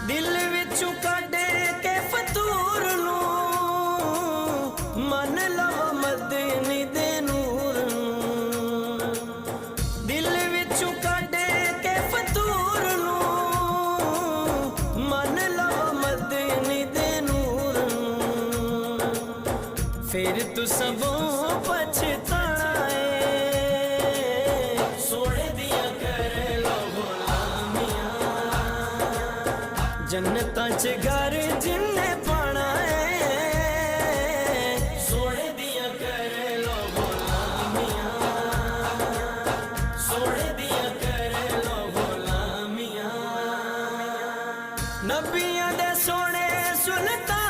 दिल विचों कढ के फतूर नूं मन लव मदनी दे नूर नूं। दिल विचों कढ के फतूर नूं मन लव मदनी दे नूर नूं। फिर तू सबों पछताना है सोने दिया कर लो गुलामियां। जन्नतां च घर जिन्ने पाना है सोने दिया कर लो गुलामियां। सोने दिया कर लो गुलामियां। नबियां दे सोने सुल्तान